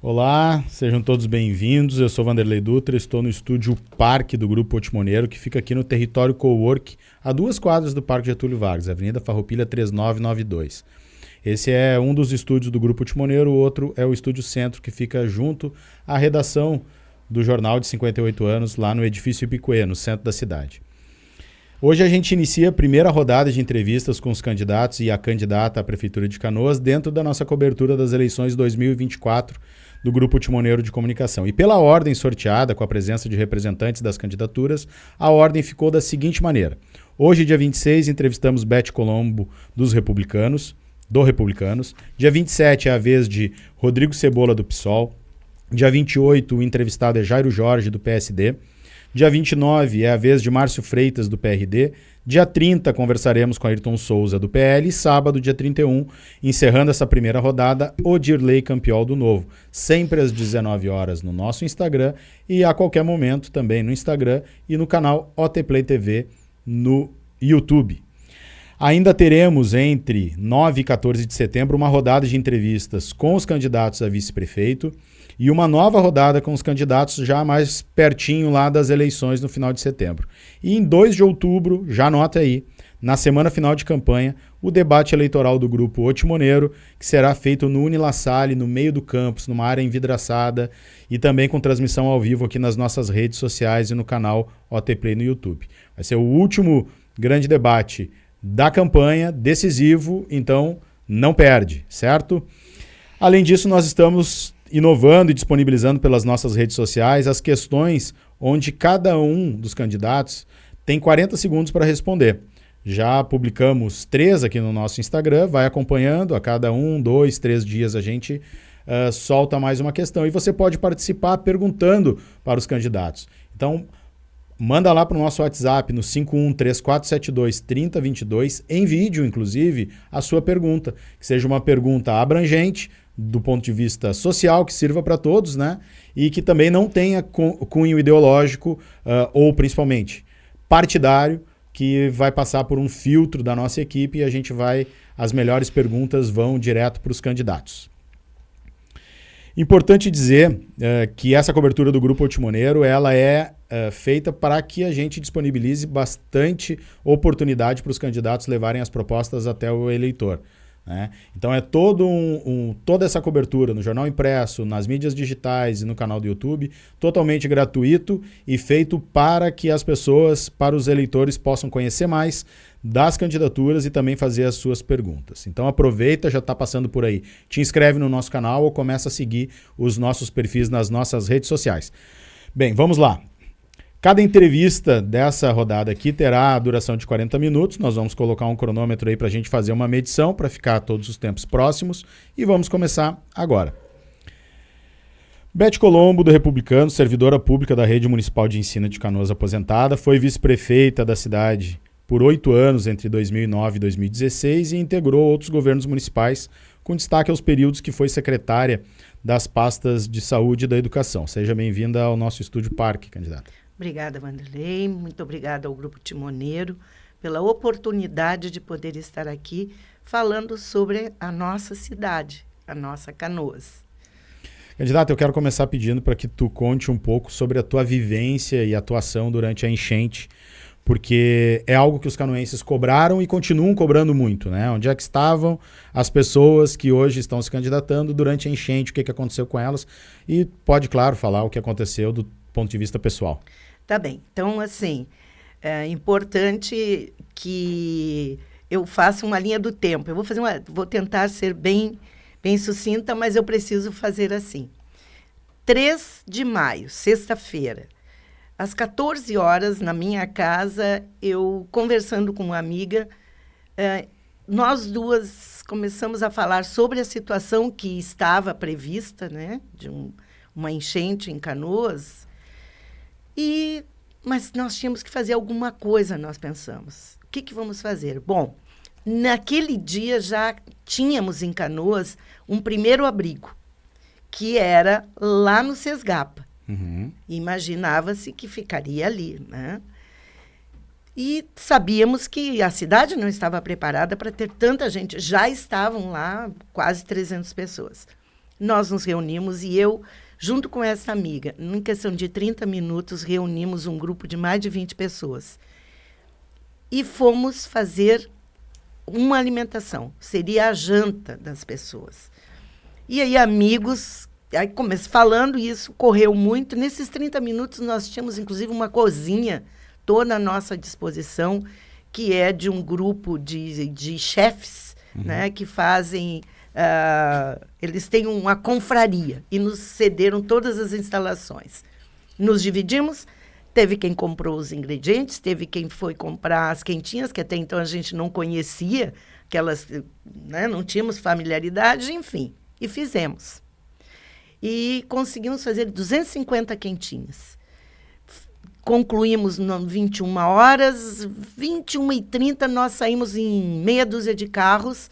Olá, sejam todos bem-vindos. Eu sou Vanderlei Dutra, estou no estúdio Parque do Grupo Otimoneiro, que fica aqui no território Cowork, a 2 quadras do Parque Getúlio Vargas, Avenida Farroupilha 3992. Esse é um dos estúdios do Grupo Otimoneiro, o outro é o Estúdio Centro, que fica junto à redação do jornal de 58 anos, lá no Edifício Ipicuê, no centro da cidade. Hoje a gente inicia a primeira rodada de entrevistas com os candidatos e a candidata à Prefeitura de Canoas dentro da nossa cobertura das eleições 2024 do Grupo Otimoneiro de Comunicação. E pela ordem sorteada, com a presença de representantes das candidaturas, a ordem ficou da seguinte maneira. Hoje, dia 26, entrevistamos Beth Colombo do Republicanos. Dia 27 é a vez de Rodrigo Cebola, do PSOL. Dia 28, o entrevistado é Jairo Jorge, do PSD. Dia 29 é a vez de Márcio Freitas, do PRD. Dia 30, conversaremos com Ayrton Souza, do PL. E sábado, dia 31, encerrando essa primeira rodada, Odirley Campiol, do Novo. Sempre às 19 horas no nosso Instagram e a qualquer momento também no Instagram e no canal OTPlay TV no YouTube. Ainda teremos entre 9 e 14 de setembro uma rodada de entrevistas com os candidatos a vice-prefeito e uma nova rodada com os candidatos já mais pertinho lá das eleições no final de setembro. E em 2 de outubro, já anota aí, na semana final de campanha, o debate eleitoral do Grupo Otimoneiro, que será feito no Uni La Salle, no meio do campus, numa área envidraçada e também com transmissão ao vivo aqui nas nossas redes sociais e no canal OTPlay no YouTube. Vai ser o último grande debate da campanha, decisivo, então não perde, certo? Além disso, nós estamos inovando e disponibilizando pelas nossas redes sociais as questões onde cada um dos candidatos tem 40 segundos para responder. Já publicamos 3 aqui no nosso Instagram, vai acompanhando, a cada 1, 2, 3 dias a gente solta mais uma questão. E você pode participar perguntando para os candidatos. Então, manda lá para o nosso WhatsApp no 5134723022, em vídeo, inclusive, a sua pergunta. Que seja uma pergunta abrangente, do ponto de vista social, que sirva para todos, né? E que também não tenha cunho ideológico ou, principalmente, partidário, que vai passar por um filtro da nossa equipe e as melhores perguntas vão direto para os candidatos. Importante dizer que essa cobertura do Grupo Otimoneiro, ela é feita para que a gente disponibilize bastante oportunidade para os candidatos levarem as propostas até o eleitor, né? Então é toda essa cobertura no jornal impresso, nas mídias digitais e no canal do YouTube, totalmente gratuito e feito para que as pessoas, para os eleitores, possam conhecer mais das candidaturas e também fazer as suas perguntas. Então aproveita, já está passando por aí, te inscreve no nosso canal ou começa a seguir os nossos perfis nas nossas redes sociais. Bem, vamos lá. Cada entrevista dessa rodada aqui terá a duração de 40 minutos. Nós vamos colocar um cronômetro aí para a gente fazer uma medição, para ficar todos os tempos próximos. E vamos começar agora. Beth Colombo, do Republicanos, servidora pública da Rede Municipal de Ensino de Canoas aposentada, foi vice-prefeita da cidade por 8 anos, entre 2009 e 2016, e integrou outros governos municipais, com destaque aos períodos que foi secretária das pastas de saúde e da educação. Seja bem-vinda ao nosso Estúdio Parque, candidata. Obrigada, Vanderlei. Muito obrigada ao Grupo Otimoneiro pela oportunidade de poder estar aqui falando sobre a nossa cidade, a nossa Canoas. Candidata, eu quero começar pedindo para que tu conte um pouco sobre a tua vivência e atuação durante a enchente, porque é algo que os canoenses cobraram e continuam cobrando muito, né? Onde é que estavam as pessoas que hoje estão se candidatando durante a enchente, o que aconteceu com elas? E pode, claro, falar o que aconteceu do ponto de vista pessoal. Tá bem. Então, assim, é importante que eu faça uma linha do tempo. Eu vou tentar ser bem sucinta, mas eu preciso fazer assim. 3 de maio, sexta-feira, às 14 horas, na minha casa, eu conversando com uma amiga, nós duas começamos a falar sobre a situação que estava prevista, né, de uma enchente em Canoas. Mas nós tínhamos que fazer alguma coisa, nós pensamos. O que vamos fazer? Bom, naquele dia já tínhamos em Canoas um primeiro abrigo, que era lá no Sesgapa. Uhum. Imaginava-se que ficaria ali, né? E sabíamos que a cidade não estava preparada para ter tanta gente. Já estavam lá quase 300 pessoas. nós nos reunimos e eu, junto com essa amiga, em questão de 30 minutos, reunimos um grupo de mais de 20 pessoas. E fomos fazer uma alimentação. Seria a janta das pessoas. E aí, amigos, aí falando isso, correu muito. Nesses 30 minutos, nós tínhamos, inclusive, uma cozinha toda à nossa disposição, que é de um grupo de chefes, né, que fazem... eles têm uma confraria e nos cederam todas as instalações. Nos dividimos, teve quem comprou os ingredientes, teve quem foi comprar as quentinhas, que até então a gente não conhecia, aquelas, né, não tínhamos familiaridade, enfim, e fizemos. E conseguimos fazer 250 quentinhas. Concluímos 21 horas, 21h30 nós saímos em meia dúzia de carros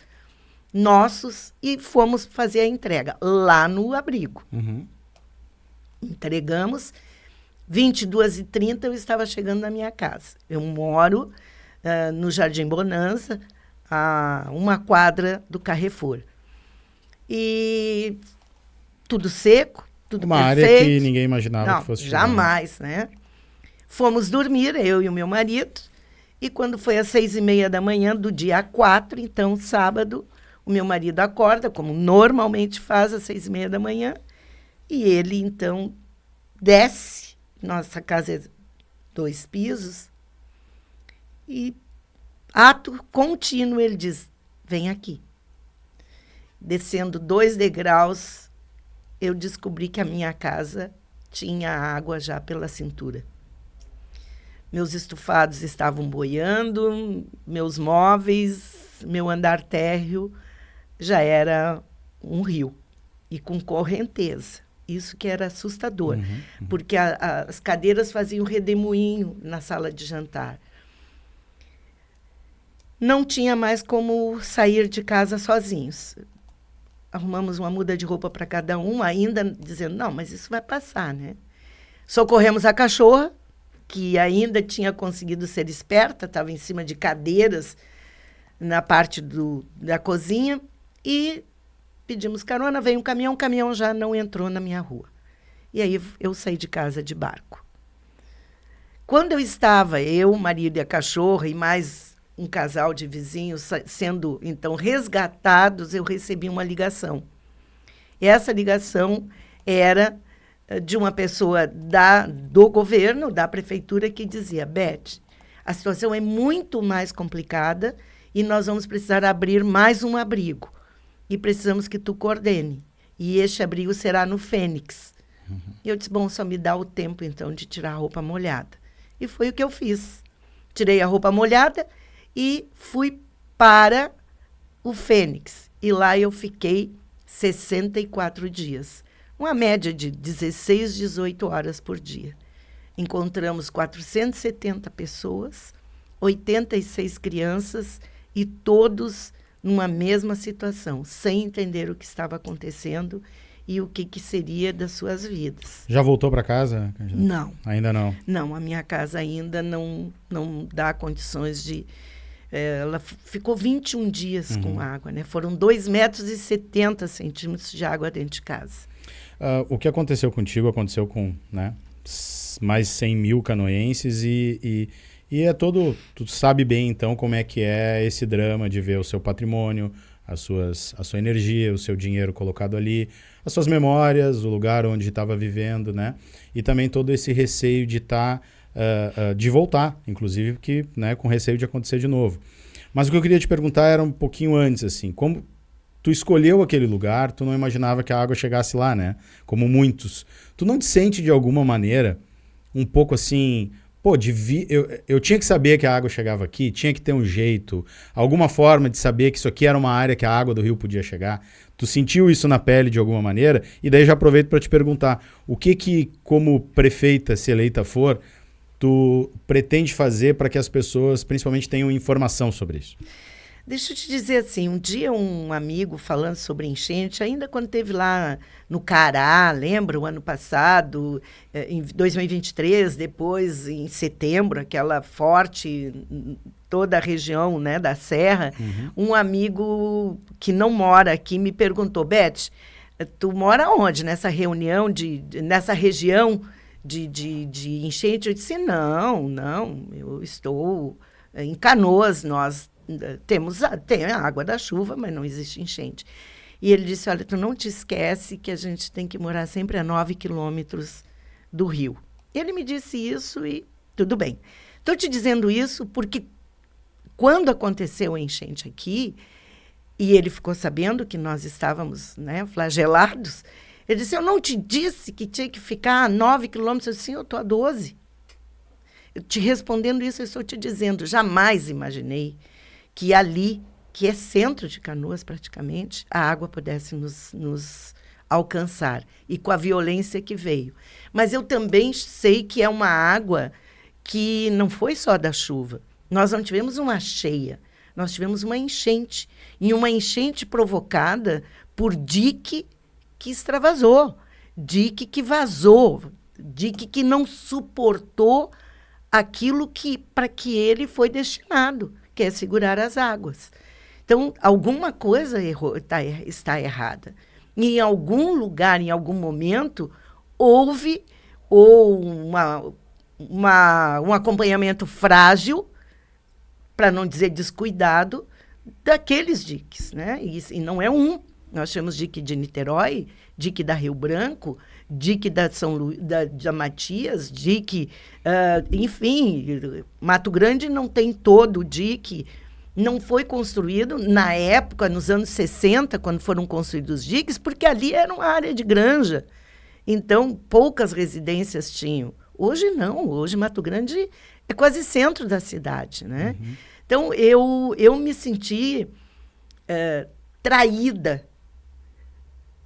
nossos e fomos fazer a entrega lá no abrigo. Entregamos, 22h30 eu estava chegando na minha casa. Eu moro no Jardim Bonanza, a uma quadra do Carrefour. E tudo seco, tudo uma perfeito. Área que ninguém imaginava que fosse jamais, né? Fomos dormir, eu e o meu marido, e quando foi às 6h30 da manhã do dia 4, então, sábado, o meu marido acorda, como normalmente faz, às 6h30 da manhã, e ele, então, desce, nossa casa é 2 pisos, e ato contínuo, ele diz, vem aqui. Descendo 2 degraus, eu descobri que a minha casa tinha água já pela cintura. Meus estufados estavam boiando, meus móveis, meu andar térreo já era um rio, e com correnteza. Isso que era assustador, porque as cadeiras faziam redemoinho na sala de jantar. Não tinha mais como sair de casa sozinhos. Arrumamos uma muda de roupa para cada um, ainda dizendo, não, mas isso vai passar, né? Socorremos a cachorra, que ainda tinha conseguido ser esperta, estava em cima de cadeiras na parte da cozinha, e pedimos carona, veio um caminhão, o caminhão já não entrou na minha rua. E aí eu saí de casa de barco. Quando eu estava, eu, o marido e a cachorra, e mais um casal de vizinhos sendo, então, resgatados, eu recebi uma ligação. E essa ligação era de uma pessoa do governo, da prefeitura, que dizia, Beth, a situação é muito mais complicada e nós vamos precisar abrir mais um abrigo. E precisamos que tu coordene. E este abrigo será no Fênix. E eu disse, bom, só me dá o tempo, então, de tirar a roupa molhada. E foi o que eu fiz. Tirei a roupa molhada e fui para o Fênix. E lá eu fiquei 64 dias. Uma média de 16, 18 horas por dia. Encontramos 470 pessoas, 86 crianças e todos numa mesma situação, sem entender o que estava acontecendo e o que seria das suas vidas. Já voltou para casa? Não. Ainda não? Não, a minha casa ainda não dá condições de... ela ficou 21 dias com água, né? Foram 2,70 metros de água dentro de casa. O que aconteceu contigo aconteceu com, né, mais 100 mil canoenses e é todo... Tu sabe bem, então, como é que é esse drama de ver o seu patrimônio, a sua energia, o seu dinheiro colocado ali, as suas memórias, o lugar onde estava vivendo, né? E também todo esse receio de de voltar, inclusive, que, né, com receio de acontecer de novo. Mas o que eu queria te perguntar era um pouquinho antes, assim, como tu escolheu aquele lugar, tu não imaginava que a água chegasse lá, né? Como muitos. Tu não te sente, de alguma maneira, um pouco assim... Pô, eu tinha que saber que a água chegava aqui, tinha que ter um jeito, alguma forma de saber que isso aqui era uma área que a água do rio podia chegar. Tu sentiu isso na pele de alguma maneira? E daí já aproveito para te perguntar, o que, como prefeita, se eleita for, tu pretende fazer para que as pessoas, principalmente, tenham informação sobre isso? Deixa eu te dizer assim, um dia um amigo falando sobre enchente, ainda quando teve lá no Cará, lembra, o ano passado, em 2023, depois em setembro, aquela forte, toda a região, né, da Serra, um amigo que não mora aqui me perguntou, Beth, tu mora onde? Nessa reunião, nessa região de enchente? Eu disse, não, eu estou em Canoas, nós tem a água da chuva, mas não existe enchente. E ele disse, olha, tu não te esquece que a gente tem que morar sempre a 9 quilômetros do rio. Ele me disse isso e tudo bem. Estou te dizendo isso porque quando aconteceu a enchente aqui, e ele ficou sabendo que nós estávamos, né, flagelados, ele disse, eu não te disse que tinha que ficar a 9 quilômetros? Eu disse, sim, eu estou a 12. Eu te respondendo isso, eu estou te dizendo, jamais imaginei que ali, que é centro de Canoas praticamente, a água pudesse nos alcançar, e com a violência que veio. Mas eu também sei que é uma água que não foi só da chuva. Nós não tivemos uma cheia, nós tivemos uma enchente, e uma enchente provocada por dique que extravasou, dique que vazou, dique que não suportou aquilo para que ele foi destinado, que é segurar as águas. Então, alguma coisa está errada. E em algum lugar, em algum momento, houve um acompanhamento frágil, para não dizer descuidado, daqueles diques, né? E não é um. Nós temos dique de Niterói, dique da Rio Branco, dique da da Matias, dique... enfim, Mato Grande não tem todo o dique. Não foi construído, na época, nos anos 60, quando foram construídos os diques, porque ali era uma área de granja. Então, poucas residências tinham. Hoje não, hoje Mato Grande é quase centro da cidade, né? Uhum. Então, eu me senti traída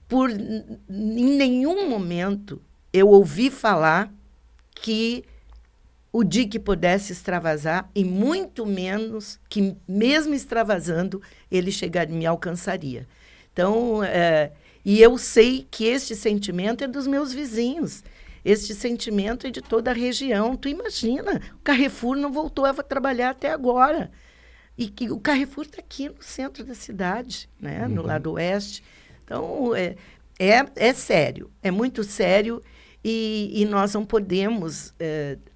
por, em nenhum momento, eu ouvi falar que o dique pudesse extravasar, e muito menos que, mesmo extravasando, ele me alcançaria. Então, e eu sei que este sentimento é dos meus vizinhos. Este sentimento é de toda a região. Tu imagina, o Carrefour não voltou a trabalhar até agora. E que o Carrefour está aqui no centro da cidade, né? Uhum. No lado oeste. Então, é sério, é muito sério. E nós não podemos...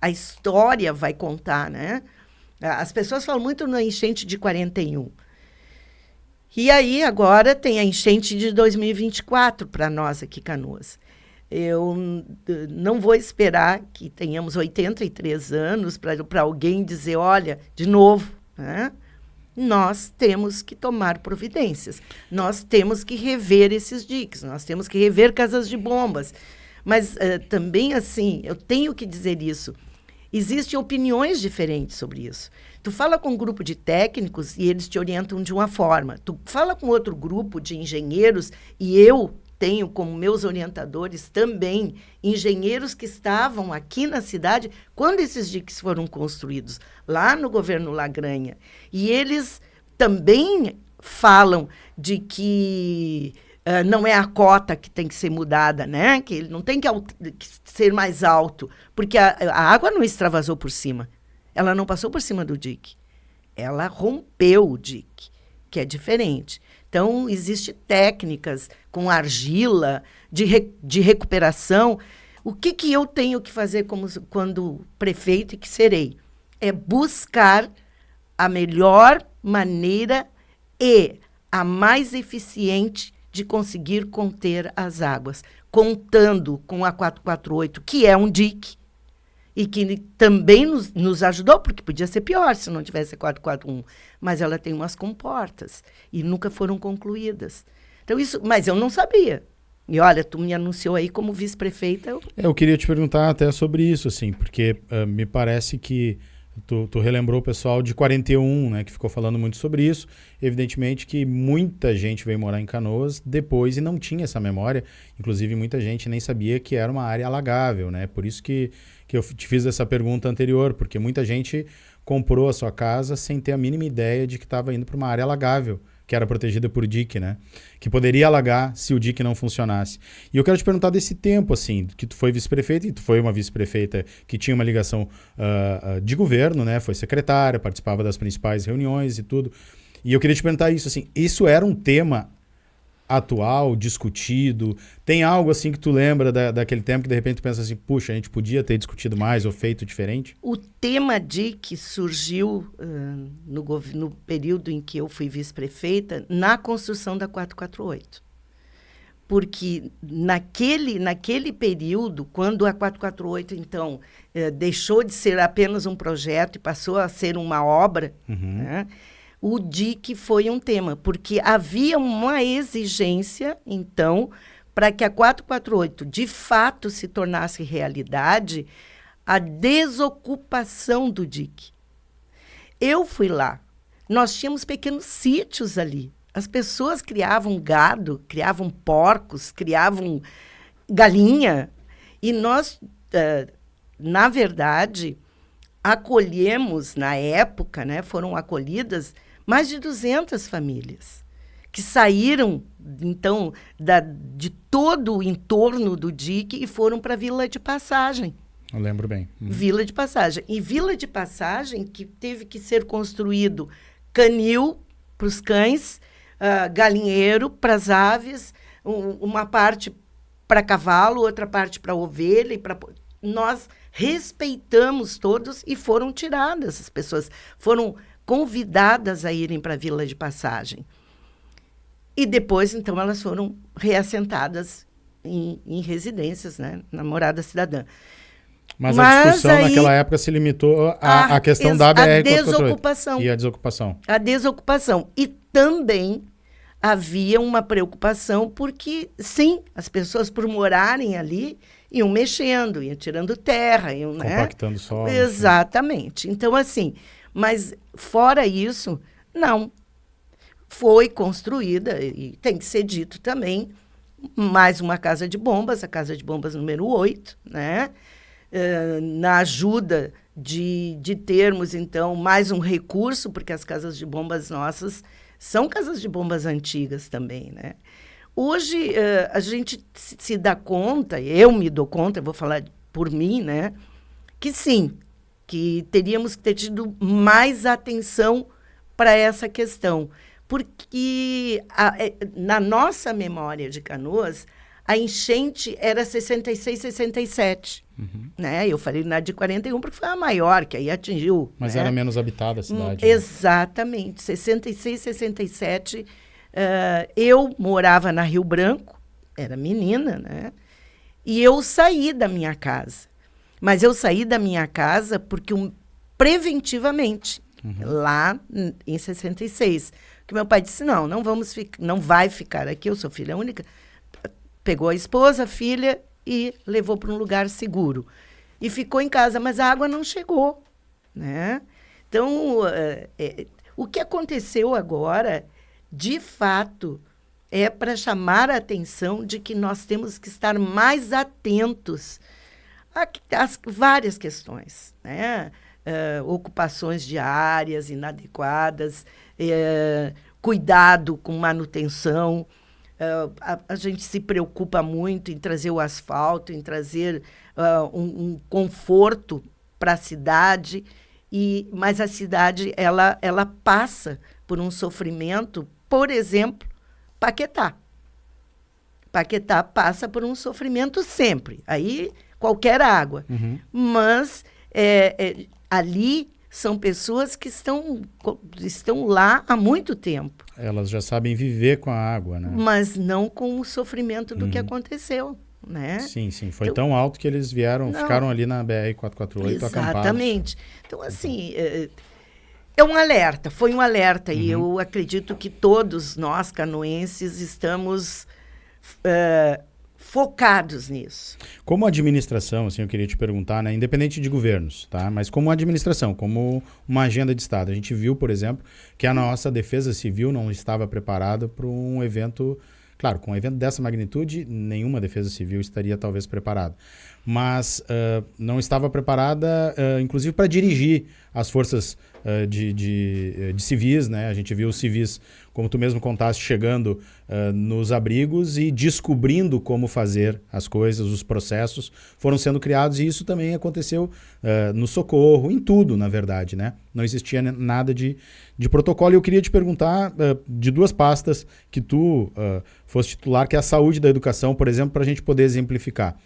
a história vai contar, né? As pessoas falam muito na enchente de 41. E aí, agora, tem a enchente de 2024 para nós aqui, Canoas. Eu não vou esperar que tenhamos 83 anos para alguém dizer, olha, de novo, né? Nós temos que tomar providências. Nós temos que rever esses diques, nós temos que rever casas de bombas. Mas também, assim, eu tenho que dizer isso, existem opiniões diferentes sobre isso. Tu fala com um grupo de técnicos e eles te orientam de uma forma. Tu fala com outro grupo de engenheiros, e eu tenho como meus orientadores também engenheiros que estavam aqui na cidade quando esses diques foram construídos, lá no governo Lagranha. E eles também falam de que não é a cota que tem que ser mudada, né? Que ele não tem que ser mais alto, porque a água não extravasou por cima. Ela não passou por cima do dique. Ela rompeu o dique, que é diferente. Então, existem técnicas com argila, de recuperação. O que eu tenho que fazer quando prefeito, e que serei? É buscar a melhor maneira e a mais eficiente de conseguir conter as águas, contando com a 448, que é um dique, e que também nos ajudou, porque podia ser pior se não tivesse a 441, mas ela tem umas comportas, e nunca foram concluídas. Então, mas eu não sabia. E olha, tu me anunciou aí como vice-prefeita. Eu queria te perguntar até sobre isso, assim, porque me parece que tu relembrou o pessoal de 41, né, que ficou falando muito sobre isso. Evidentemente que muita gente veio morar em Canoas depois e não tinha essa memória. Inclusive, muita gente nem sabia que era uma área alagável, né? Por isso que eu te fiz essa pergunta anterior, porque muita gente comprou a sua casa sem ter a mínima ideia de que estava indo para uma área alagável, que era protegida por dique, né? Que poderia alagar se o dique não funcionasse. E eu quero te perguntar desse tempo, assim, que tu foi vice-prefeita, e tu foi uma vice-prefeita que tinha uma ligação de governo, né? Foi secretária, participava das principais reuniões e tudo. E eu queria te perguntar isso, assim, isso era um tema atual, discutido? Tem algo assim que tu lembra daquele tempo que de repente tu pensa assim, puxa, a gente podia ter discutido mais ou feito diferente? O tema DIC surgiu no período em que eu fui vice-prefeita, na construção da 448. Porque naquele período, quando a 448, então, deixou de ser apenas um projeto e passou a ser uma obra, né, o DIC foi um tema, porque havia uma exigência, então, para que a 448 de fato se tornasse realidade, a desocupação do DIC. Eu fui lá, nós tínhamos pequenos sítios ali. As pessoas criavam gado, criavam porcos, criavam galinha. E nós, na verdade, acolhemos, na época, né, foram acolhidas mais de 200 famílias, que saíram, então, de todo o entorno do DIC e foram para a Vila de Passagem. Eu lembro bem. Vila de Passagem. E Vila de Passagem, que teve que ser construído canil para os cães, galinheiro para as aves, uma parte para cavalo, outra parte para ovelha. Nós respeitamos todos e foram tiradas. As pessoas foram convidadas a irem para a Vila de Passagem. E depois, então, elas foram reassentadas em residências, né, na morada cidadã. Mas a discussão aí, naquela época se limitou à questão da BR-448. A desocupação. E a desocupação. A desocupação. E também havia uma preocupação porque, sim, as pessoas, por morarem ali, iam mexendo, iam tirando terra, iam, compactando solo. Exatamente. Então, assim, mas fora isso, não. Foi construída, e tem que ser dito também, mais uma casa de bombas, a casa de bombas número 8, né? Na ajuda de termos, então, mais um recurso, porque as casas de bombas nossas são casas de bombas antigas também, né? Hoje, a gente se dá conta, eu me dou conta, eu vou falar por mim, né? Que sim, que teríamos que ter tido mais atenção para essa questão. Porque na nossa memória de Canoas, a enchente era 66, 67. Né? Eu falei na de 41 porque foi a maior, que aí atingiu. Mas né? Era menos habitada a cidade. Exatamente. 66, 67. Eu morava na Rio Branco, era menina, né? E eu saí da minha casa. Mas eu saí da minha casa porque preventivamente, lá em 66. Porque meu pai disse, não vai ficar aqui, eu sou filha única. Pegou a esposa, a filha e levou para um lugar seguro. E ficou em casa, mas a água não chegou, né? Então, o que aconteceu agora, de fato, é para chamar a atenção de que nós temos que estar mais atentos às várias questões, né? Ocupações de áreas inadequadas, cuidado com manutenção. A gente se preocupa muito em trazer o asfalto, em trazer um conforto para a cidade, mas a cidade ela passa por um sofrimento, por exemplo, Paquetá. Paquetá passa por um sofrimento sempre, aí qualquer água, mas ali são pessoas que estão lá há muito tempo. Elas já sabem viver com a água, né? Mas não com o sofrimento do que aconteceu, né? Sim. Foi então, tão alto que eles ficaram ali na BR-448 acampados. Exatamente. Então, assim, é um alerta, foi um alerta. E eu acredito que todos nós, canoenses, estamos focados nisso. Como administração, assim, eu queria te perguntar, né, independente de governos, tá? Mas como administração, como uma agenda de Estado. A gente viu, por exemplo, que a nossa defesa civil não estava preparada para um evento. Claro, com um evento dessa magnitude, nenhuma defesa civil estaria talvez preparada. Mas não estava preparada, inclusive, para dirigir as forças de civis, né? A gente viu os civis, como tu mesmo contaste, chegando nos abrigos e descobrindo como fazer as coisas, os processos foram sendo criados, e isso também aconteceu no socorro, em tudo, na verdade, né? Não existia nada de protocolo. E eu queria te perguntar de duas pastas que tu foste titular, que é a saúde e da educação, por exemplo, para a gente poder exemplificar.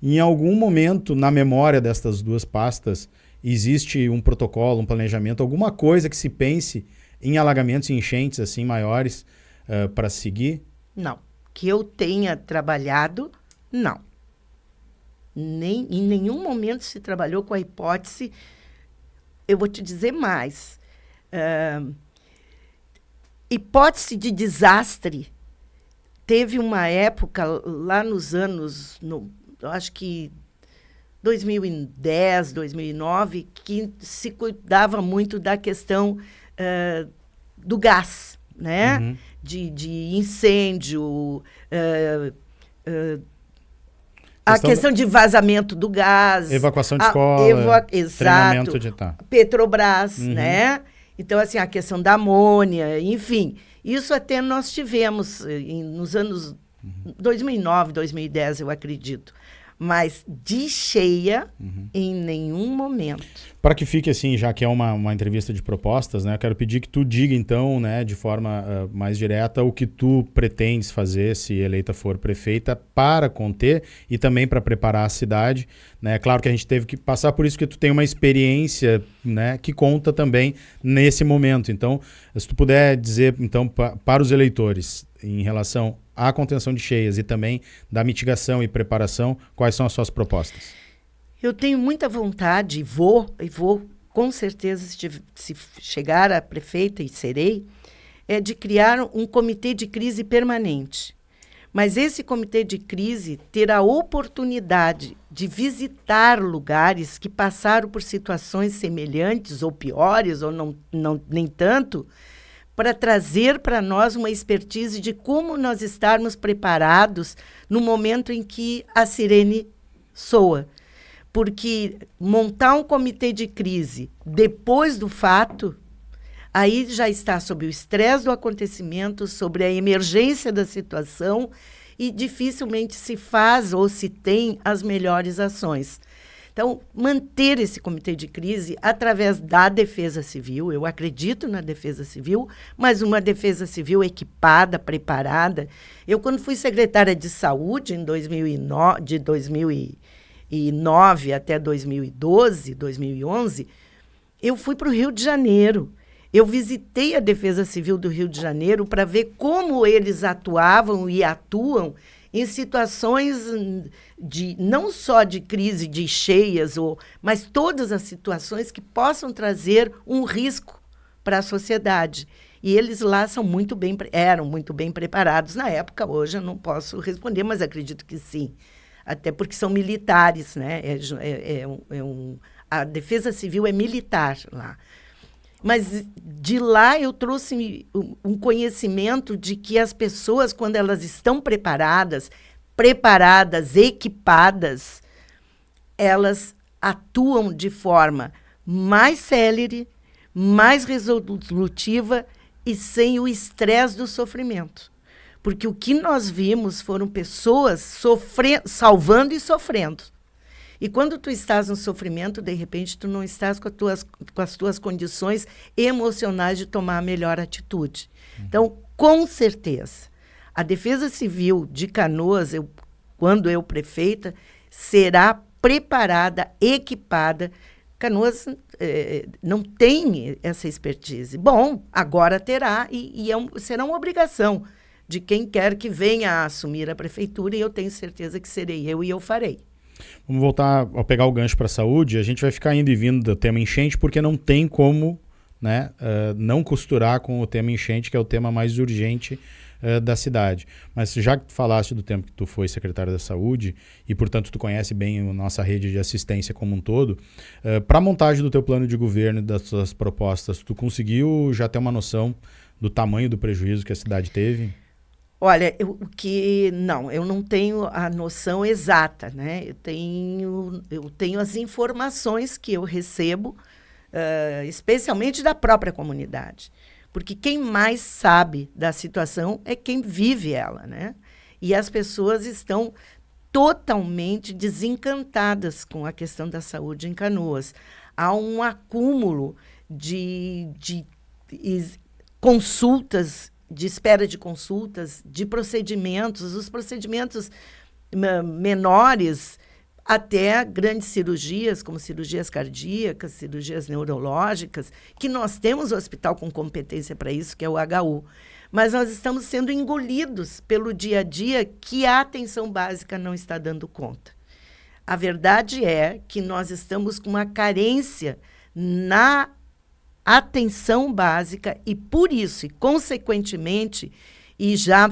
Em algum momento, na memória destas duas pastas, existe um protocolo, um planejamento, alguma coisa que se pense em alagamentos e enchentes assim maiores para seguir? Não. Que eu tenha trabalhado, não. Em nenhum momento se trabalhou com a hipótese. Eu vou te dizer mais. Hipótese de desastre. Teve uma época, lá nos anos, eu acho que 2010, 2009, que se cuidava muito da questão do gás, né? Uhum. De incêndio, a questão de vazamento do gás. Evacuação de escola, exato, treinamento de... Petrobras, né? Então, assim, a questão da amônia, enfim. Isso até nós tivemos nos anos 2009, 2010, eu acredito. Mas de cheia, em nenhum momento. Para que fique assim, já que é uma entrevista de propostas, né? Eu quero pedir que tu diga, então, né, de forma mais direta, o que tu pretendes fazer, se eleita for prefeita, para conter e também para preparar a cidade, né? Claro que a gente teve que passar por isso, que tu tem uma experiência, né, que conta também nesse momento. Então, se tu puder dizer, então, para os eleitores, em relação à contenção de cheias e também da mitigação e preparação, quais são as suas propostas? Eu tenho muita vontade, e vou com certeza, se chegar a prefeita, e serei, de criar um comitê de crise permanente. Mas esse comitê de crise ter a oportunidade de visitar lugares que passaram por situações semelhantes ou piores, ou nem tanto, para trazer para nós uma expertise de como nós estarmos preparados no momento em que a sirene soa. Porque montar um comitê de crise depois do fato, aí já está sob o estresse do acontecimento, sobre a emergência da situação, e dificilmente se faz ou se tem as melhores ações. Então, manter esse comitê de crise através da Defesa Civil, eu acredito na Defesa Civil, mas uma Defesa Civil equipada, preparada. Eu, quando fui secretária de Saúde, em 2009 até 2012, 2011, eu fui para o Rio de Janeiro. Eu visitei a Defesa Civil do Rio de Janeiro para ver como eles atuavam e atuam em situações não só de crise de cheias, mas todas as situações que possam trazer um risco para a sociedade. E eles lá eram muito bem preparados na época. Hoje eu não posso responder, mas acredito que sim. Até porque são militares, né? A Defesa Civil é militar lá. Mas de lá eu trouxe um conhecimento de que as pessoas, quando elas estão preparadas, equipadas, elas atuam de forma mais célere, mais resolutiva e sem o estresse do sofrimento. Porque o que nós vimos foram pessoas salvando e sofrendo. E quando tu estás no sofrimento, de repente, tu não estás com as tuas condições emocionais de tomar a melhor atitude. Então, com certeza, a Defesa Civil de Canoas, quando eu prefeita, será preparada, equipada. Canoas não tem essa expertise. Bom, agora terá, e será uma obrigação de quem quer que venha a assumir a prefeitura, e eu tenho certeza que serei eu e eu farei. Vamos voltar a pegar o gancho para a saúde. A gente vai ficar indo e vindo do tema enchente, porque não tem como, né, não costurar com o tema enchente, que é o tema mais urgente da cidade. Mas já que tu falaste do tempo que tu foi secretário da saúde, e portanto tu conhece bem a nossa rede de assistência como um todo, para a montagem do teu plano de governo e das tuas propostas, tu conseguiu já ter uma noção do tamanho do prejuízo que a cidade teve? Olha, eu não tenho a noção exata, né? Eu tenho as informações que eu recebo especialmente da própria comunidade. Porque quem mais sabe da situação é quem vive ela, né? E as pessoas estão totalmente desencantadas com a questão da saúde em Canoas. Há um acúmulo de consultas, de espera de consultas, de procedimentos, os procedimentos menores até grandes cirurgias, como cirurgias cardíacas, cirurgias neurológicas, que nós temos um hospital com competência para isso, que é o HU. Mas nós estamos sendo engolidos pelo dia a dia que a atenção básica não está dando conta. A verdade é que nós estamos com uma carência na atenção básica e, por isso, e consequentemente, e já,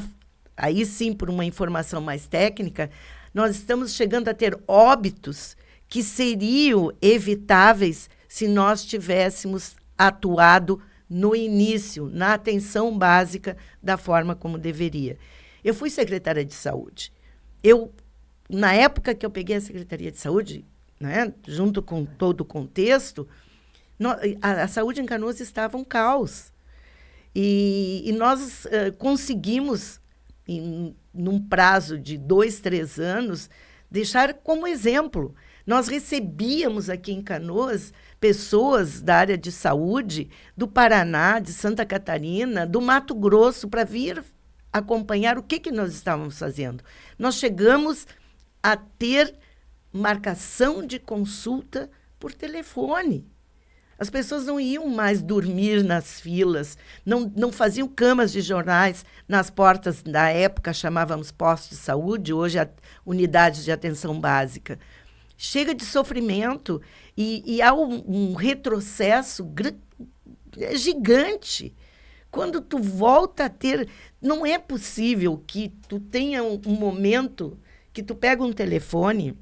aí sim, por uma informação mais técnica, nós estamos chegando a ter óbitos que seriam evitáveis se nós tivéssemos atuado no início, na atenção básica, da forma como deveria. Eu fui secretária de saúde. Na época que eu peguei a Secretaria de Saúde, né, junto com todo o contexto, a saúde em Canoas estava um caos. E nós conseguimos, num prazo de 2, 3 anos, deixar como exemplo. Nós recebíamos aqui em Canoas pessoas da área de saúde do Paraná, de Santa Catarina, do Mato Grosso, para vir acompanhar o que nós estávamos fazendo. Nós chegamos a ter marcação de consulta por telefone. As pessoas não iam mais dormir nas filas, não faziam camas de jornais nas portas, na época chamávamos postos de saúde, hoje unidades de atenção básica. Chega de sofrimento e há um retrocesso gigante. Quando tu volta a ter... Não é possível que tu tenha um momento que tu pega um telefone,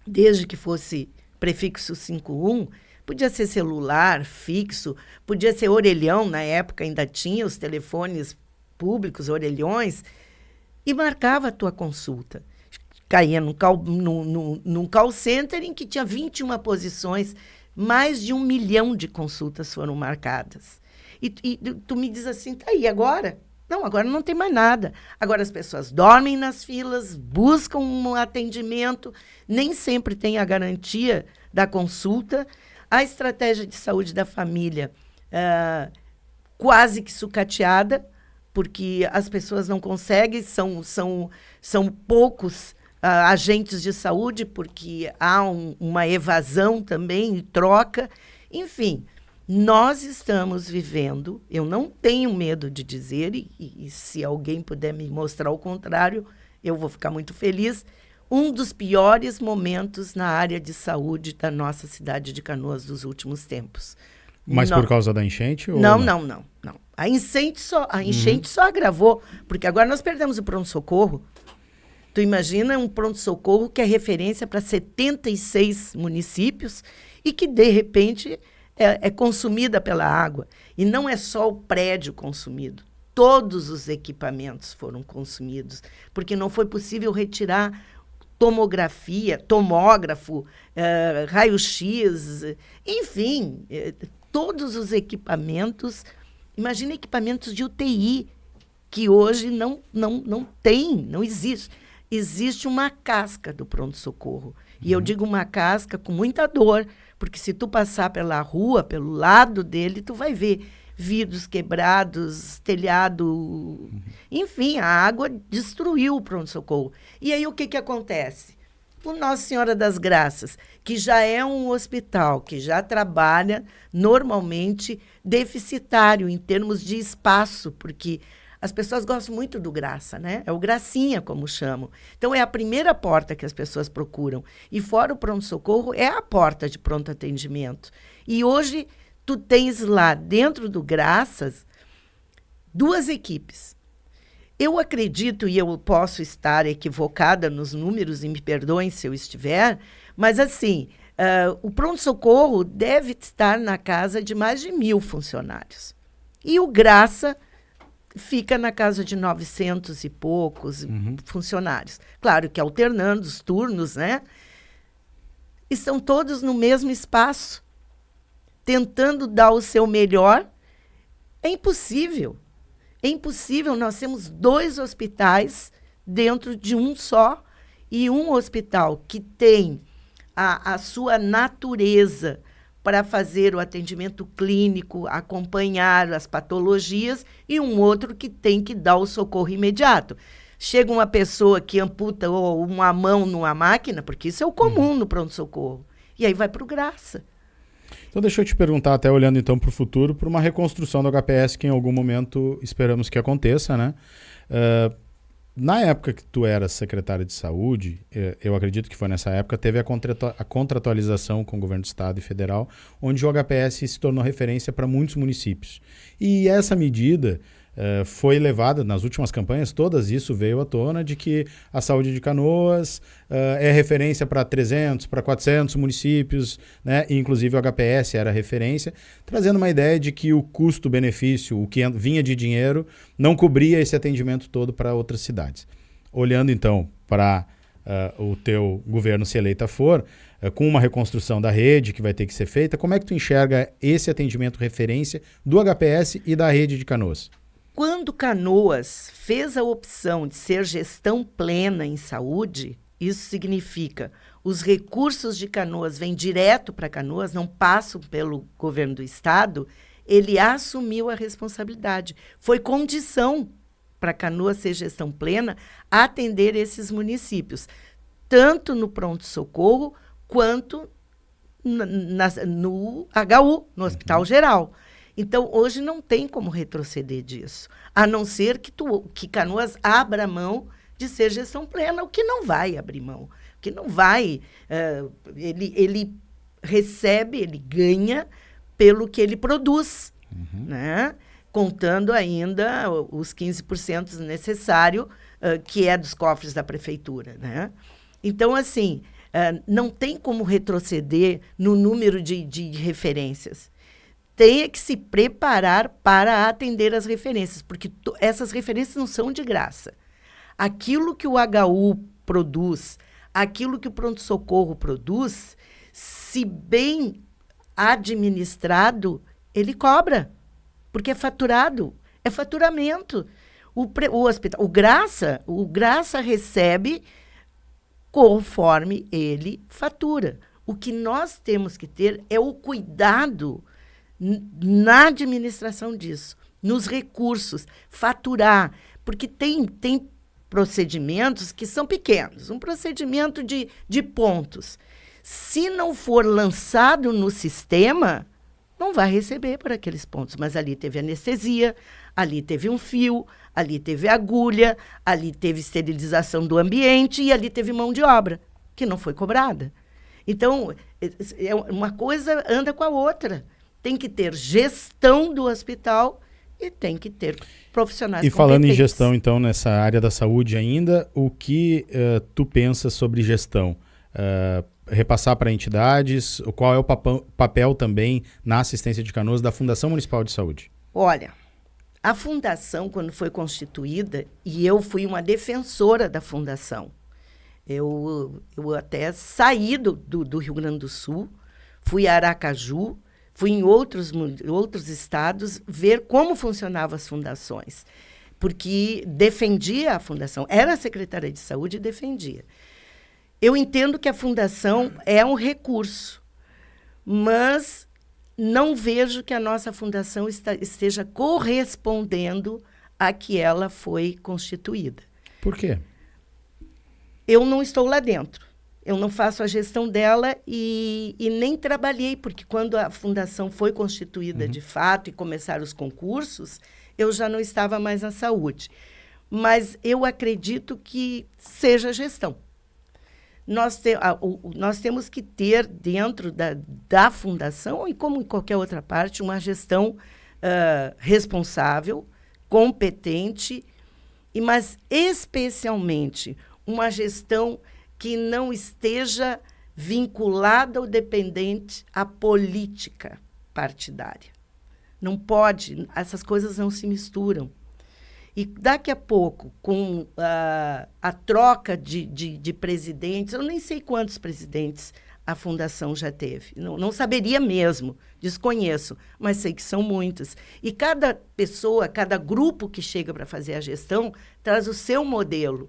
desde que fosse prefixo 51, podia ser celular, fixo, podia ser orelhão, na época ainda tinha os telefones públicos, orelhões, e marcava a tua consulta. Caía num call center em que tinha 21 posições, mais de 1 milhão de consultas foram marcadas. E tu me diz assim, tá aí, agora? Não, agora não tem mais nada. Agora as pessoas dormem nas filas, buscam um atendimento, nem sempre tem a garantia da consulta. A estratégia de saúde da família quase que sucateada, porque as pessoas não conseguem, são poucos agentes de saúde, porque há uma evasão também e troca. Enfim, nós estamos vivendo, eu não tenho medo de dizer, e se alguém puder me mostrar o contrário, eu vou ficar muito feliz, um dos piores momentos na área de saúde da nossa cidade de Canoas dos últimos tempos. Mas por causa da enchente? Ou não. A enchente só agravou, porque agora nós perdemos o pronto-socorro. Tu imagina um pronto-socorro que é referência para 76 municípios e que, de repente, é consumida pela água. E não é só o prédio consumido. Todos os equipamentos foram consumidos, porque não foi possível retirar tomógrafo, raio-x, enfim, todos os equipamentos. Imagina equipamentos de UTI, que hoje não existe. Existe uma casca do pronto-socorro. E eu digo uma casca com muita dor, porque se tu passar pela rua, pelo lado dele, tu vai ver vidros quebrados, telhado... Enfim, a água destruiu o pronto-socorro. E aí o que acontece? O Nossa Senhora das Graças, que já é um hospital, que já trabalha normalmente deficitário em termos de espaço, porque as pessoas gostam muito do Graça, né? É o Gracinha, como chamam. Então, é a primeira porta que as pessoas procuram. E fora o pronto-socorro, é a porta de pronto atendimento. E hoje, tu tens lá, dentro do Graças, 2 equipes. Eu acredito, e eu posso estar equivocada nos números, e me perdoem se eu estiver, mas, assim, o pronto-socorro deve estar na casa de mais de 1.000 funcionários. E o Graça fica na casa de 900 e poucos funcionários. Claro que alternando os turnos, né? Estão todos no mesmo espaço. tentando dar o seu melhor. É impossível. É impossível. Nós temos 2 hospitais dentro de um só, e um hospital que tem a sua natureza para fazer o atendimento clínico, acompanhar as patologias, e um outro que tem que dar o socorro imediato. Chega uma pessoa que amputa uma mão numa máquina, porque isso é o comum no pronto-socorro, e aí vai para o Graça. Então deixa eu te perguntar, até olhando então para o futuro, para uma reconstrução do HPS que em algum momento esperamos que aconteça, né? Na época que tu eras secretária de saúde, eu acredito que foi nessa época, teve a contratualização com o governo do estado e federal, onde o HPS se tornou referência para muitos municípios. E essa medida foi levada, nas últimas campanhas, todas isso veio à tona, de que a saúde de Canoas é referência para 300, para 400 municípios, né? E, inclusive o HPS era referência, trazendo uma ideia de que o custo-benefício, o que vinha de dinheiro, não cobria esse atendimento todo para outras cidades. Olhando então para o teu governo, se eleita for, com uma reconstrução da rede que vai ter que ser feita, como é que tu enxerga esse atendimento referência do HPS e da rede de Canoas? Quando Canoas fez a opção de ser gestão plena em saúde, isso significa os recursos de Canoas vêm direto para Canoas, não passam pelo governo do estado, ele assumiu a responsabilidade. Foi condição para Canoas ser gestão plena atender esses municípios, tanto no pronto-socorro quanto no HU, no Hospital Geral. Então, hoje não tem como retroceder disso, a não ser que Canoas abra mão de ser gestão plena, o que não vai abrir mão, o que não vai. Ele recebe, ele ganha pelo que ele produz, né? Contando ainda os 15% necessário, que é dos cofres da prefeitura, né? Então, assim, não tem como retroceder no número de referências. Tem que se preparar para atender as referências, porque essas referências não são de graça. Aquilo que o HU produz, aquilo que o pronto-socorro produz, se bem administrado, ele cobra, porque é faturado, é faturamento. O Graça recebe conforme ele fatura. O que nós temos que ter é o cuidado na administração disso, nos recursos, faturar, porque tem procedimentos que são pequenos, um procedimento de pontos. Se não for lançado no sistema, não vai receber por aqueles pontos, mas ali teve anestesia, ali teve um fio, ali teve agulha, ali teve esterilização do ambiente e ali teve mão de obra, que não foi cobrada. Então, uma coisa anda com a outra. Tem que ter gestão do hospital e tem que ter profissionais competentes. E falando em gestão, então, nessa área da saúde ainda, o que tu pensa sobre gestão? Repassar para entidades? Qual é o papel também na assistência de Canoas da Fundação Municipal de Saúde? Olha, a fundação, quando foi constituída, e eu fui uma defensora da fundação, eu até saí do Rio Grande do Sul, fui a Aracaju, fui em outros estados ver como funcionavam as fundações, porque defendia a fundação, era secretária de saúde e defendia. Eu entendo que a fundação é um recurso, mas não vejo que a nossa fundação esteja correspondendo a que ela foi constituída. Por quê? Eu não estou lá dentro. Eu não faço a gestão dela e nem trabalhei, porque quando a fundação foi constituída de fato e começaram os concursos, eu já não estava mais na saúde. Mas eu acredito que seja gestão. Nós temos que ter dentro da fundação, e como em qualquer outra parte, uma gestão responsável, competente, mas especialmente uma gestão que não esteja vinculada ou dependente à política partidária. Não pode, essas coisas não se misturam. E daqui a pouco, com a troca de presidentes, eu nem sei quantos presidentes a fundação já teve. Não saberia mesmo, desconheço, mas sei que são muitas. E cada pessoa, cada grupo que chega para fazer a gestão, traz o seu modelo,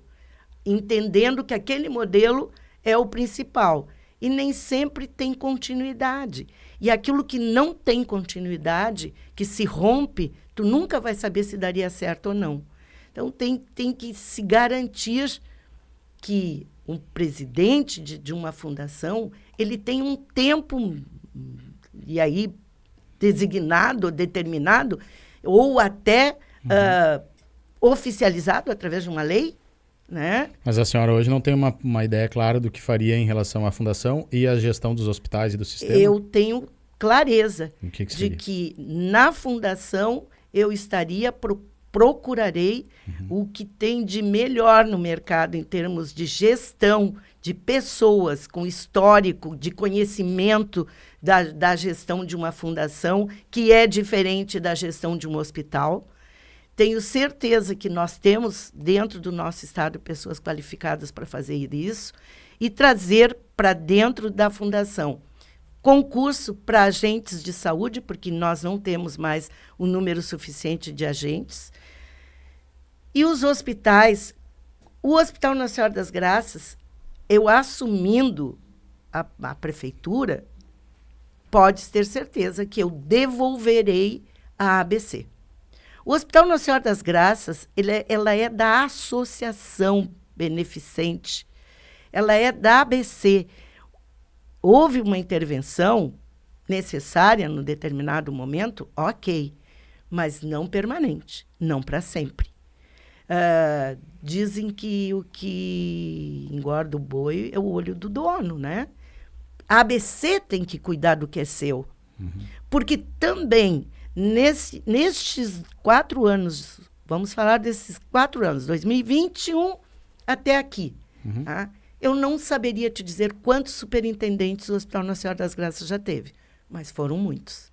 entendendo que aquele modelo é o principal. E nem sempre tem continuidade. E aquilo que não tem continuidade, que se rompe, tu nunca vai saber se daria certo ou não. Então, tem que se garantir que um presidente de uma fundação, ele tem um tempo, e aí designado, determinado, ou até oficializado através de uma lei, né? Mas a senhora hoje não tem uma ideia clara do que faria em relação à fundação e à gestão dos hospitais e do sistema? Eu tenho clareza de que na fundação eu procurarei o que tem de melhor no mercado em termos de gestão de pessoas com histórico, de conhecimento da gestão de uma fundação, que é diferente da gestão de um hospital. Tenho certeza que nós temos dentro do nosso estado pessoas qualificadas para fazer isso e trazer para dentro da fundação. Concurso para agentes de saúde, porque nós não temos mais o número suficiente de agentes. E os hospitais, o Hospital Nossa Senhora das Graças, eu assumindo a prefeitura, pode ter certeza que eu devolverei a ABC. O Hospital Nossa Senhora das Graças, ela é da associação beneficente, ela é da ABC. Houve uma intervenção necessária num determinado momento, ok, mas não permanente, não para sempre. Dizem que o que engorda o boi é o olho do dono, né? A ABC tem que cuidar do que é seu. Porque também, nestes 4 anos, vamos falar desses 4 anos, 2021 até aqui, tá? Eu não saberia te dizer quantos superintendentes o Hospital Nossa Senhora das Graças já teve, mas foram muitos.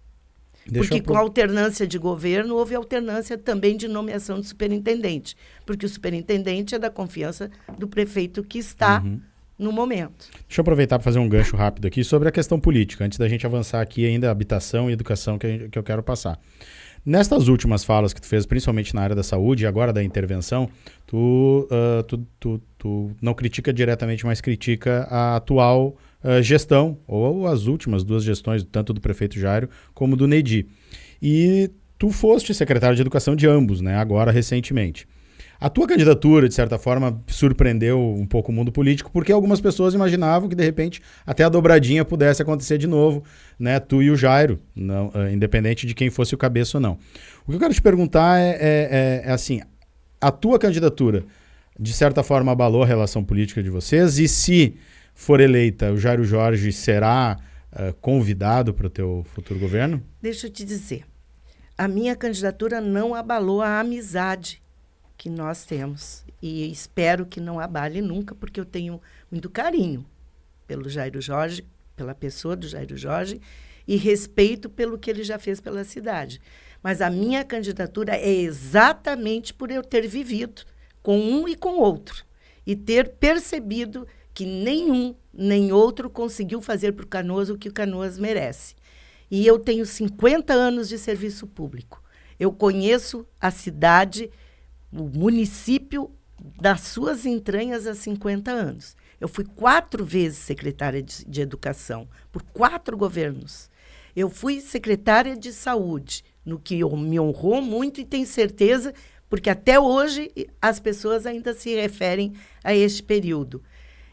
Porque com a alternância de governo, houve alternância também de nomeação de superintendente, porque o superintendente é da confiança do prefeito que está no momento. Deixa eu aproveitar para fazer um gancho rápido aqui sobre a questão política, antes da gente avançar aqui ainda habitação e educação que eu quero passar. Nestas últimas falas que tu fez, principalmente na área da saúde e agora da intervenção, tu não critica diretamente, mas critica a atual gestão, ou as últimas 2 gestões, tanto do prefeito Jairo como do Nedi. E tu foste secretário de educação de ambos, né, agora recentemente. A tua candidatura, de certa forma, surpreendeu um pouco o mundo político, porque algumas pessoas imaginavam que, de repente, até a dobradinha pudesse acontecer de novo, né? Tu e o Jairo, não, independente de quem fosse o cabeça ou não. O que eu quero te perguntar é assim, a tua candidatura, de certa forma, abalou a relação política de vocês? E se for eleita, o Jairo Jorge será convidado para o teu futuro governo? Deixa eu te dizer, a minha candidatura não abalou a amizade que nós temos. E espero que não abale nunca, porque eu tenho muito carinho pelo Jairo Jorge, pela pessoa do Jairo Jorge, e respeito pelo que ele já fez pela cidade. Mas a minha candidatura é exatamente por eu ter vivido com um e com outro, e ter percebido que nenhum nem outro conseguiu fazer para o Canoas o que o Canoas merece. E eu tenho 50 anos de serviço público. Eu conheço a cidade, o município, das suas entranhas há 50 anos. Eu fui 4 vezes secretária de educação, por 4 governos. Eu fui secretária de saúde, no que me honrou muito e tenho certeza, porque até hoje as pessoas ainda se referem a este período.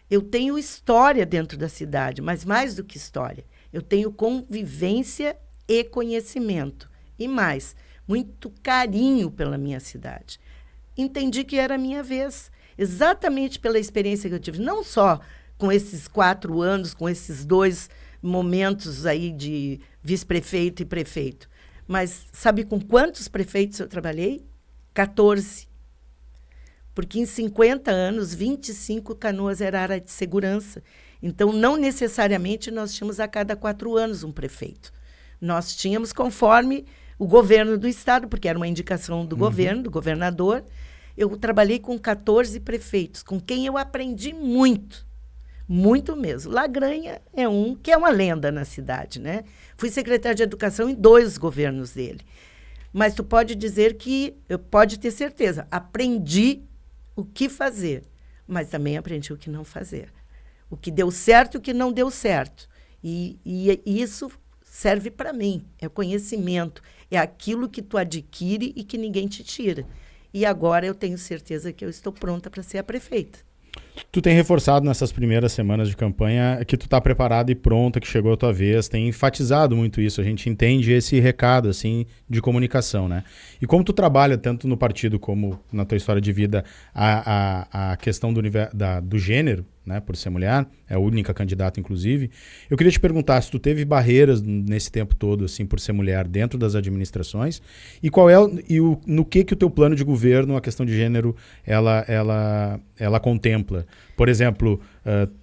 Eu tenho história dentro da cidade, mas mais do que história, eu tenho convivência e conhecimento. E mais, muito carinho pela minha cidade. Entendi que era a minha vez, exatamente pela experiência que eu tive, não só com esses 4 anos, com esses 2 momentos aí de vice-prefeito e prefeito, mas sabe com quantos prefeitos eu trabalhei? 14. Porque em 50 anos, 25 Canoas era área de segurança. Então, não necessariamente nós tínhamos a cada 4 anos um prefeito. Nós tínhamos conforme o governo do estado, porque era uma indicação do governo, do governador. Eu trabalhei com 14 prefeitos, com quem eu aprendi muito. Muito mesmo. Lagranha é um que é uma lenda na cidade, né? Fui secretária de Educação em 2 governos dele. Mas tu pode dizer que, eu pode ter certeza, aprendi o que fazer, mas também aprendi o que não fazer. O que deu certo e o que não deu certo. E isso serve para mim, é conhecimento, é aquilo que tu adquire e que ninguém te tira. E agora eu tenho certeza que eu estou pronta para ser a prefeita. Tu tem reforçado nessas primeiras semanas de campanha que tu está preparada e pronta, que chegou a tua vez, tem enfatizado muito isso, a gente entende esse recado assim de comunicação, né? E como tu trabalha tanto no partido como na tua história de vida a questão do gênero, né, por ser mulher, é a única candidata inclusive, eu queria te perguntar se tu teve barreiras nesse tempo todo assim por ser mulher dentro das administrações e qual é no que o teu plano de governo, a questão de gênero, ela contempla. Por exemplo,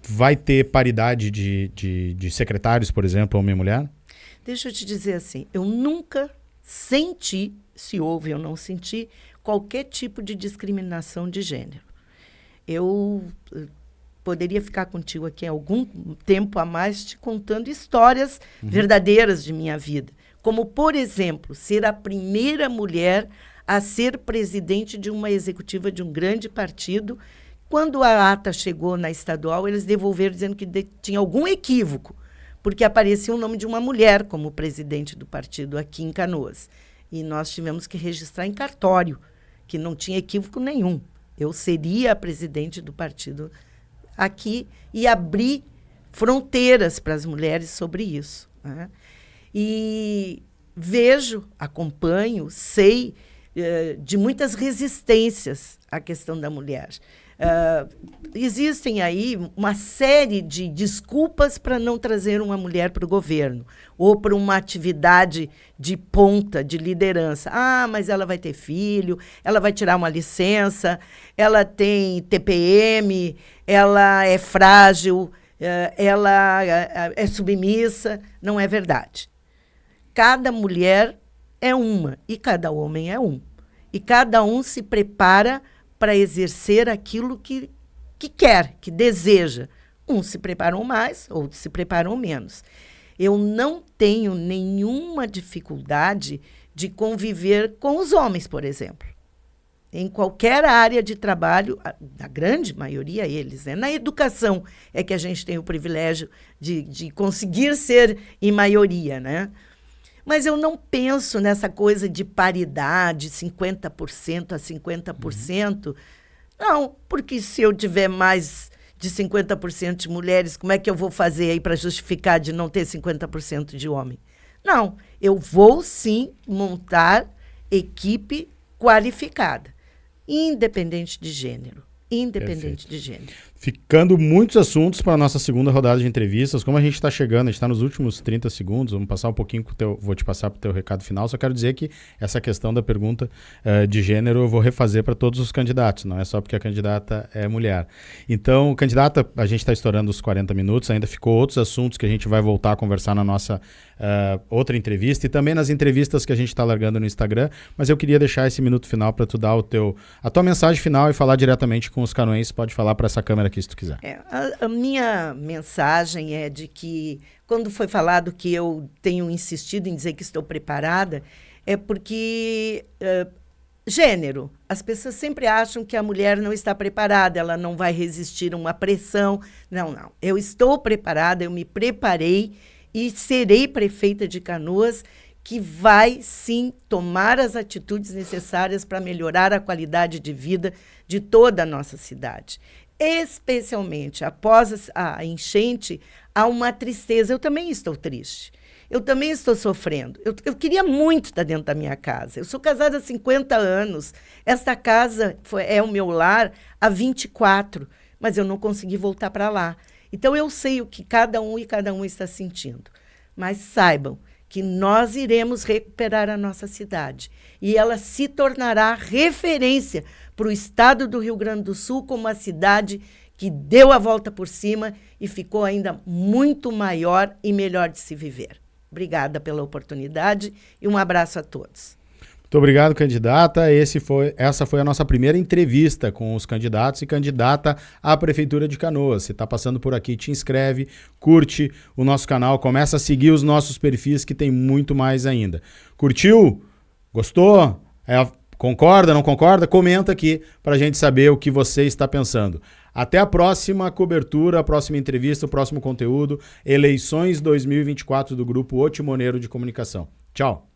vai ter paridade de secretários, por exemplo, homem e mulher? Deixa eu te dizer assim, eu nunca senti, se houve ou não senti, qualquer tipo de discriminação de gênero. Eu poderia ficar contigo aqui algum tempo a mais te contando histórias verdadeiras de minha vida. Como, por exemplo, ser a primeira mulher a ser presidente de uma executiva de um grande partido. Quando a ata chegou na estadual, eles devolveram dizendo que tinha algum equívoco, porque aparecia o nome de uma mulher como presidente do partido aqui em Canoas. E nós tivemos que registrar em cartório, que não tinha equívoco nenhum. Eu seria a presidente do partido aqui e abrir fronteiras para as mulheres sobre isso, né? E vejo, acompanho, sei de muitas resistências à questão da mulher. Existem aí uma série de desculpas para não trazer uma mulher para o governo ou para uma atividade de ponta, de liderança. Ah, mas ela vai ter filho, ela vai tirar uma licença, ela tem TPM, ela é frágil, ela é submissa. Não é verdade. Cada mulher é uma e cada homem é um. E cada um se prepara para exercer aquilo que quer, que deseja. Uns se preparam mais, outros se preparam menos. Eu não tenho nenhuma dificuldade de conviver com os homens, por exemplo. Em qualquer área de trabalho, a grande maioria eles, né? Na educação é que a gente tem o privilégio de conseguir ser em maioria, né? Mas eu não penso nessa coisa de paridade, 50% a 50%. Não, porque se eu tiver mais de 50% de mulheres, como é que eu vou fazer aí para justificar de não ter 50% de homem? Não, eu vou sim montar equipe qualificada, independente de gênero. Independente de gênero. Ficando muitos assuntos para a nossa segunda rodada de entrevistas. Como a gente está chegando, a gente está nos últimos 30 segundos, vamos passar um pouquinho vou te passar para o teu recado final. Só quero dizer que essa questão da pergunta de gênero eu vou refazer para todos os candidatos, não é só porque a candidata é mulher. Então, candidata, a gente está estourando os 40 minutos, ainda ficou outros assuntos que a gente vai voltar a conversar na nossa outra entrevista e também nas entrevistas que a gente está largando no Instagram, mas eu queria deixar esse minuto final para tu dar a tua mensagem final e falar diretamente com os canoenses. Pode falar para essa câmera aqui se tu quiser. A minha mensagem é de que, quando foi falado que eu tenho insistido em dizer que estou preparada, é porque gênero, as pessoas sempre acham que a mulher não está preparada, ela não vai resistir a uma pressão. Não, não. Eu estou preparada, eu me preparei e serei prefeita de Canoas, que vai, sim, tomar as atitudes necessárias para melhorar a qualidade de vida de toda a nossa cidade. Especialmente após a enchente, há uma tristeza. Eu também estou triste. Eu também estou sofrendo. Eu queria muito estar dentro da minha casa. Eu sou casada há 50 anos. Esta casa é o meu lar há 24, mas eu não consegui voltar para lá. Então, eu sei o que cada um está sentindo. Mas saibam que nós iremos recuperar a nossa cidade. E ela se tornará referência para o estado do Rio Grande do Sul como uma cidade que deu a volta por cima e ficou ainda muito maior e melhor de se viver. Obrigada pela oportunidade e um abraço a todos. Muito obrigado, candidata. Essa foi a nossa primeira entrevista com os candidatos e candidata à Prefeitura de Canoas. Se está passando por aqui, te inscreve, curte o nosso canal, começa a seguir os nossos perfis que tem muito mais ainda. Curtiu? Gostou? Concorda, não concorda? Comenta aqui para a gente saber o que você está pensando. Até a próxima cobertura, a próxima entrevista, o próximo conteúdo. Eleições 2024 do Grupo Otimoneiro de Comunicação. Tchau.